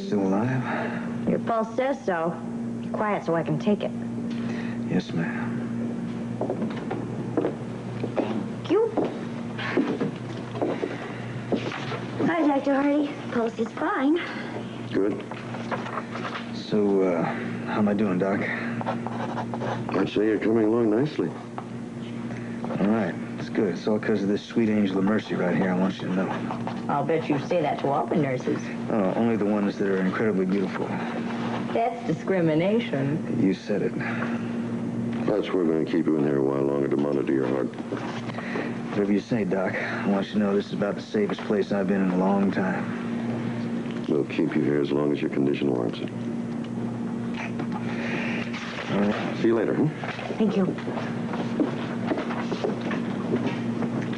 still alive? Your pulse says so. Be quiet so I can take it. Yes, ma'am. Thank you. Hi, Dr. Hardy. Pulse is fine. Good. So, how am I doing, Doc? I'd say you're coming along nicely. All right. It's good. It's all because of this sweet angel of mercy right here, I want you to know. I'll bet you say that to all the nurses. Oh, only the ones that are incredibly beautiful. That's discrimination. You said it. Hutch, we're going to keep you in here a while longer to monitor your heart. Whatever you say, Doc. I want you to know this is about the safest place I've been in a long time. We'll keep you here as long as your condition warrants it. All right. See you later, huh? Thank you.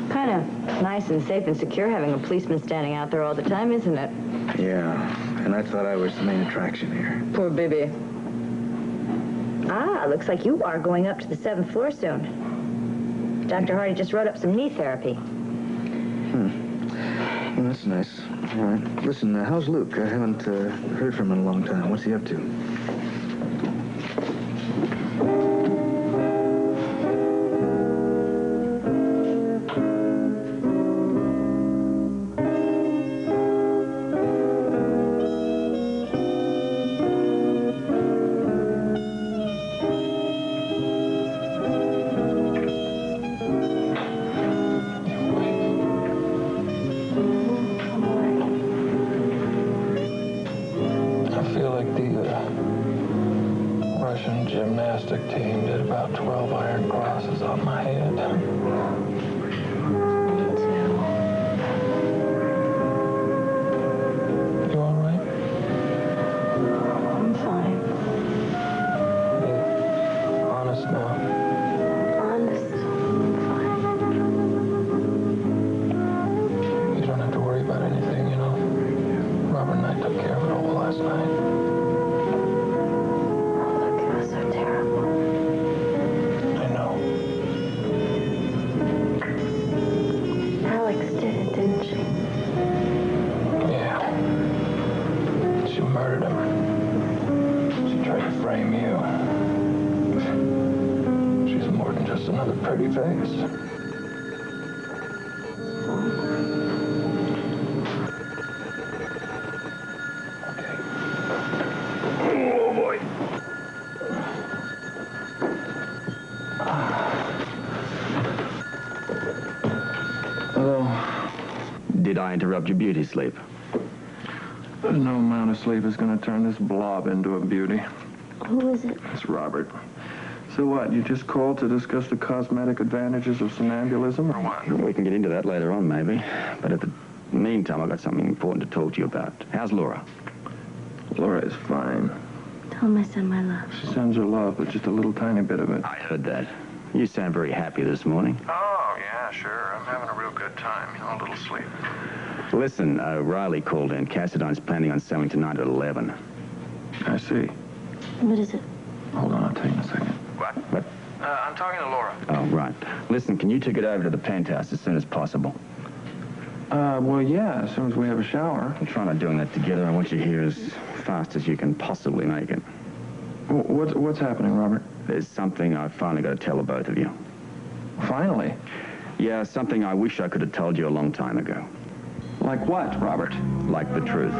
Kind of nice and safe and secure having a policeman standing out there all the time, isn't it? Yeah, and I thought I was the main attraction here. Poor Bobbie. Ah, looks like you are going up to the 7th floor soon. Dr. Hardy just wrote up some knee therapy. Well, that's nice. All right. Listen, how's Luke? I haven't heard from him in a long time. What's he up to? Gymnastic team did about 12 iron crosses on my head. Me too. You all right? I'm fine. Yeah. Honest now. Honest, I'm fine. You don't have to worry about anything, you know. Robert and I took care of it all last night. Another pretty face. Okay. Oh, boy. Hello. Did I interrupt your beauty sleep? No amount of sleep is going to turn this blob into a beauty. Who is it? It's Robert. So what, you just called to discuss the cosmetic advantages of somnambulism, or what? We can get into that later on, maybe. But at the meantime, I've got something important to talk to you about. How's Laura? Laura is fine. Tell him I send my love. She sends her love, but just a little tiny bit of it. I heard that. You sound very happy this morning. Oh, yeah, sure. I'm having a real good time. You know, a little sleep. Listen, Riley called in. Cassidyne's planning on selling tonight at 11. I see. What is it? Hold on, I'll tell you in a second. What? I'm talking to Laura. Oh, right. Listen, can you take it over to the penthouse as soon as possible? Well, yeah, as soon as we have a shower. I'm trying on doing that together. I want you here as fast as you can possibly make it. What's happening, Robert? There's something I've finally got to tell the both of you. Finally? Yeah, something I wish I could have told you a long time ago. Like what, Robert? Like the truth.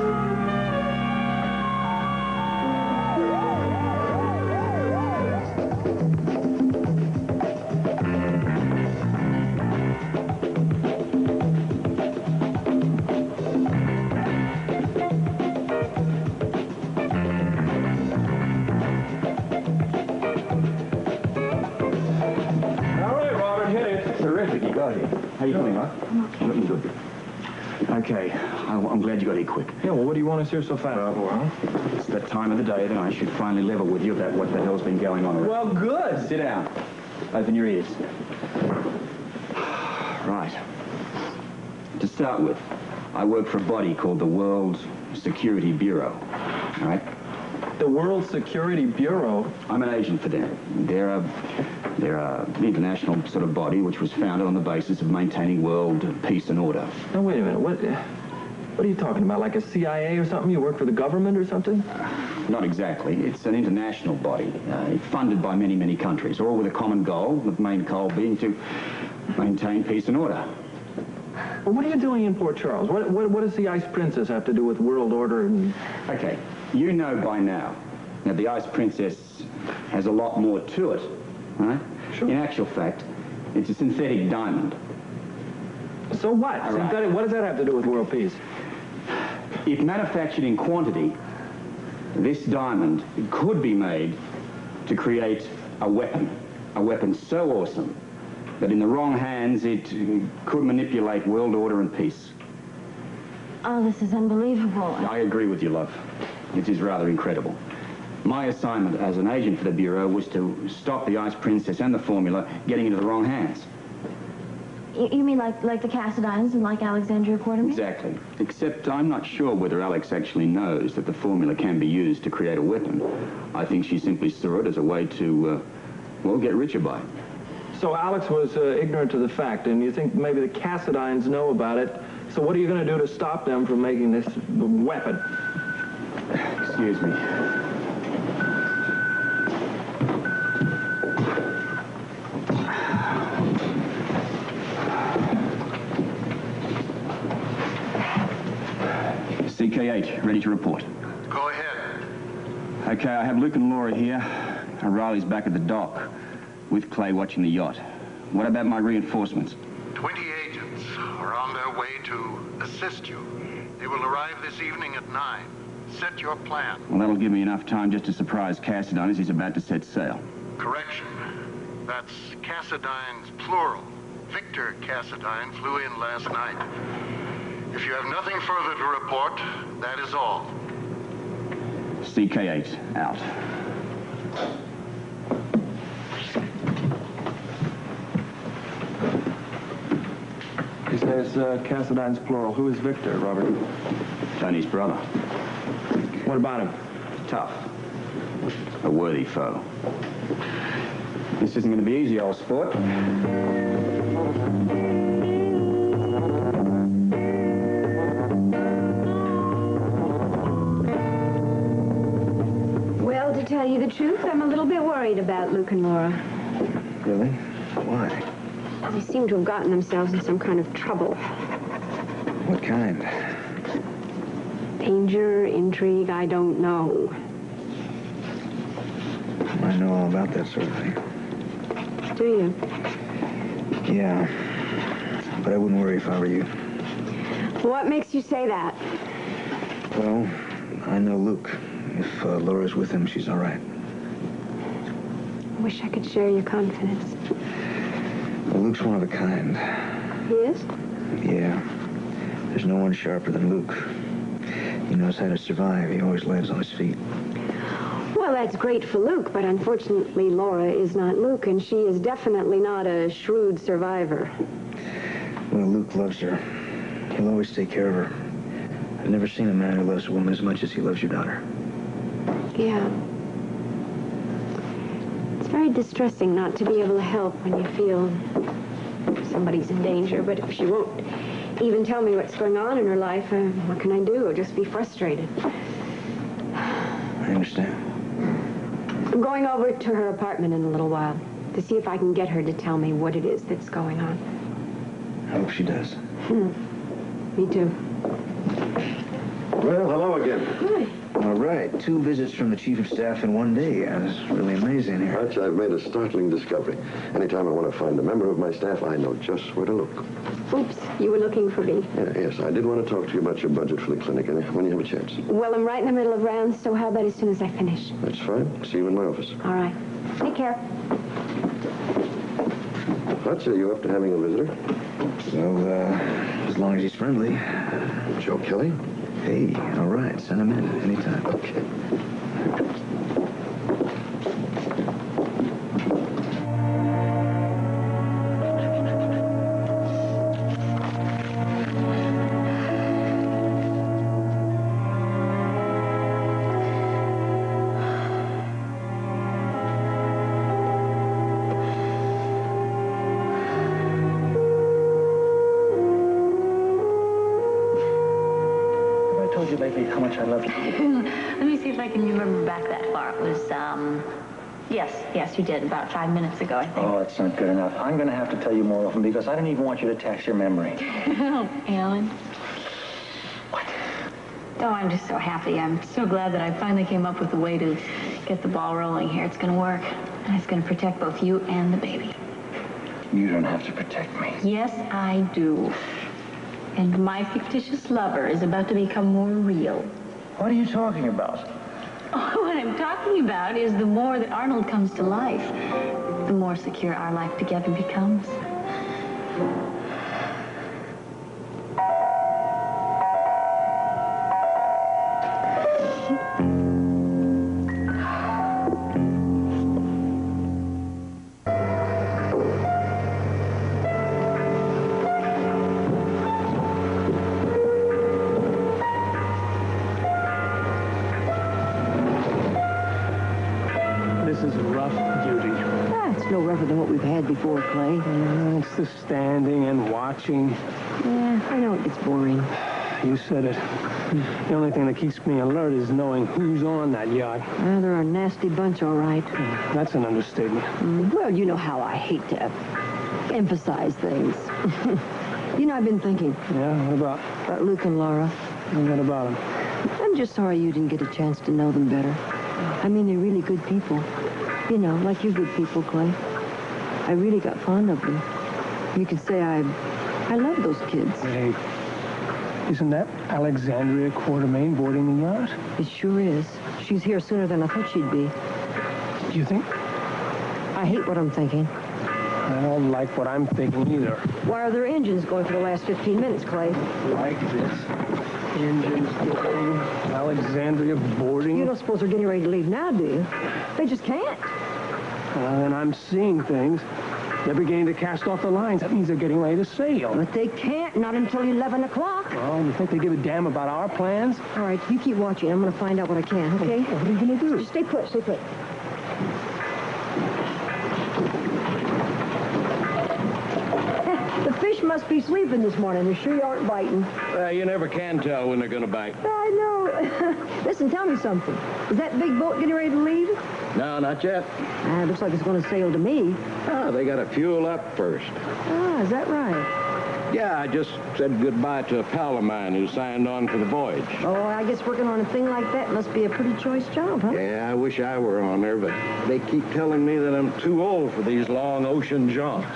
How you doing, huh? I'm okay. Looking good. Okay, I'm glad you got here quick. Yeah, well, what do you want us here so fast for, huh? It's that time of the day that I should finally level with you about what the hell's been going on. Well, good. Sit down. Open your ears. Right. To start with, I work for a body called the World Security Bureau. All right? The World Security Bureau? I'm an agent for them. They're an international sort of body which was founded on the basis of maintaining world peace and order. Now, wait a minute. What? What are you talking about, like a CIA or something? You work for the government or something? Not exactly. It's an international body, funded by many, many countries, all with a common goal, the main goal being to maintain peace and order. Well, what are you doing in Port Charles? What does the Ice Princess have to do with world order and... Okay, you know by now that the Ice Princess has a lot more to it, right? Sure. In actual fact, it's a synthetic diamond. So what? All right. Synthetic, what does that have to do with world peace? If manufactured in quantity, this diamond could be made to create a weapon so awesome that in the wrong hands it could manipulate world order and peace. Oh, this is unbelievable. I agree with you, love. It is rather incredible. My assignment as an agent for the Bureau was to stop the Ice Princess and the formula getting into the wrong hands. You mean like the Cassidines and like Alexandria Quartermain? Exactly. Except I'm not sure whether Alex actually knows that the formula can be used to create a weapon. I think she simply saw it as a way to, well, get richer by it. So Alex was ignorant to the fact, and you think maybe the Cassidines know about it. So what are you going to do to stop them from making this weapon? Excuse me. CK8, ready to report. Go ahead. Okay, I have Luke and Laura here. Riley's back at the dock, with Clay watching the yacht. What about my reinforcements? 20 agents are on their way to assist you. They will arrive this evening at 9. Set your plan. Well, that'll give me enough time just to surprise Cassidine as he's about to set sail. Correction. That's Cassidine's plural. Victor Cassidine flew in last night. If you have nothing further to report, that is all. CK8, out. He says Cassidine's plural. Who is Victor, Robert? Tony's brother. What about him? Tough. A worthy foe. This isn't going to be easy, old sport. Well, to tell you the truth, I'm a little bit worried about Luke and Laura. Really? Why? They seem to have gotten themselves in some kind of trouble. What kind? Danger, intrigue, I don't know. I know all about that sort of thing. Do you? Yeah. But I wouldn't worry if I were you. What makes you say that? Well, I know Luke. If Laura's with him, she's all right. I wish I could share your confidence. Well, Luke's one of a kind. He is? Yeah. There's no one sharper than Luke. He knows how to survive. He always lands on his feet. Well, that's great for Luke, but unfortunately Laura is not Luke, and she is definitely not a shrewd survivor. Well, Luke loves her. He'll always take care of her. I've never seen a man who loves a woman as much as he loves your daughter. Yeah. It's very distressing not to be able to help when you feel somebody's in danger, but if she won't even tell me what's going on in her life, what can I do? I'll just be frustrated. I understand. I'm going over to her apartment in a little while to see if I can get her to tell me what it is that's going on. I hope she does. Me too. Well, hello again. Hi. All right. 2 visits from the Chief of Staff in one day. That's really amazing here. Hutch, I've made a startling discovery. Anytime I want to find a member of my staff, I know just where to look. Oops, you were looking for me. Yes, I did want to talk to you about your budget for the clinic, and when you have a chance. Well, I'm right in the middle of rounds, so how about as soon as I finish? That's fine. See you in my office. All right. Take care. Hutch, are you up to having a visitor? So, as long as he's friendly. Joe Kelly? Hey, all right. Send him in anytime. Okay. lately how much I love you? Let me see if I can remember back that far. It was, yes, you did, about 5 minutes ago, I think. Oh, that's not good enough. I'm going to have to tell you more often because I don't even want you to tax your memory. Oh, Alan. What? Oh, I'm just so happy. I'm so glad that I finally came up with a way to get the ball rolling here. It's going to work. And it's going to protect both you and the baby. You don't have to protect me. Yes, I do. And my fictitious lover is about to become more real. What are you talking about? Oh, what I'm talking about is the more that Arnold comes to life, the more secure our life together becomes. This is rough duty. It's no rougher than what we've had before, Clay. It's the standing and watching. Yeah, I know it gets boring. You said it. The only thing that keeps me alert is knowing who's on that yacht. They're a nasty bunch, all right. That's an understatement. Well, you know how I hate to emphasize things. You know, I've been thinking. Yeah, what about? About Luke and Laura. And what about him? I'm just sorry you didn't get a chance to know them better. I mean, they're really good people. You know, like you're good people, Clay. I really got fond of them. You could say I love those kids. Hey, isn't that Alexandria Quartermain boarding the yacht? It sure is. She's here sooner than I thought she'd be. Do you think? I hate what I'm thinking. I don't like what I'm thinking either. Why are their engines going for the last 15 minutes, Clay? Like this. Engines going, Alexandria boarding. You don't suppose they're getting ready to leave now, do you? They just can't. And I'm seeing things. They're beginning to cast off the lines. That means they're getting ready to sail. But they can't, not until 11 o'clock. Well, you think they give a damn about our plans? All right, you keep watching. I'm going to find out what I can, okay? What are you going to do? Just stay put, stay put. The fish must be sleeping this morning. They sure aren't biting. You never can tell when they're going to bite. I know. Listen, tell me something. Is that big boat getting ready to leave? No, not yet. Looks like it's going to sail to me. They got to fuel up first. Is that right? Yeah, I just said goodbye to a pal of mine who signed on for the voyage. Oh, I guess working on a thing like that must be a pretty choice job, huh? Yeah, I wish I were on there, but they keep telling me that I'm too old for these long ocean jaunts.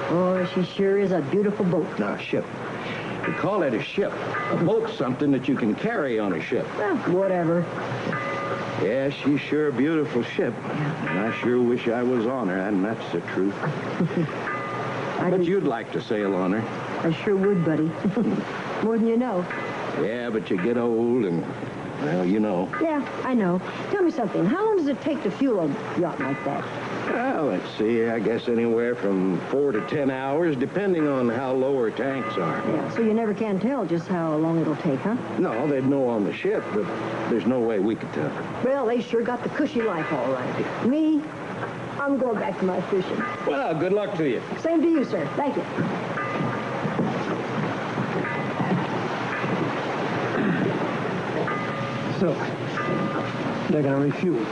Oh, she sure is a beautiful boat. No, ship. We call it a ship. A boat's something that you can carry on a ship. Well, whatever. Yeah, she's sure a beautiful ship. And I sure wish I was on her, and that's the truth. But you'd like to sail on her. I sure would, buddy. More than you know. Yeah, but you get old and, well, you know. Yeah, I know. Tell me something. How long does it take to fuel a yacht like that? Well, let's see. I guess anywhere from 4 to 10 hours, depending on how low her tanks are. Yeah, so you never can tell just how long it'll take, huh? No, they'd know on the ship, but there's no way we could tell. Well, they sure got the cushy life all right. Me, I'm going back to my fishing. Well, good luck to you. Same to you, sir. Thank you. So, they're going to refuel.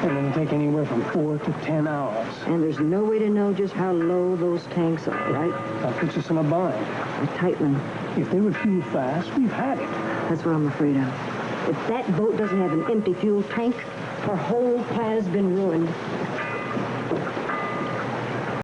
And it'll take anywhere from 4 to 10 hours. And there's no way to know just how low those tanks are, right? That puts us in a bind. A tight one. If they refuel fast, we've had it. That's what I'm afraid of. If that boat doesn't have an empty fuel tank, her whole plan has been ruined.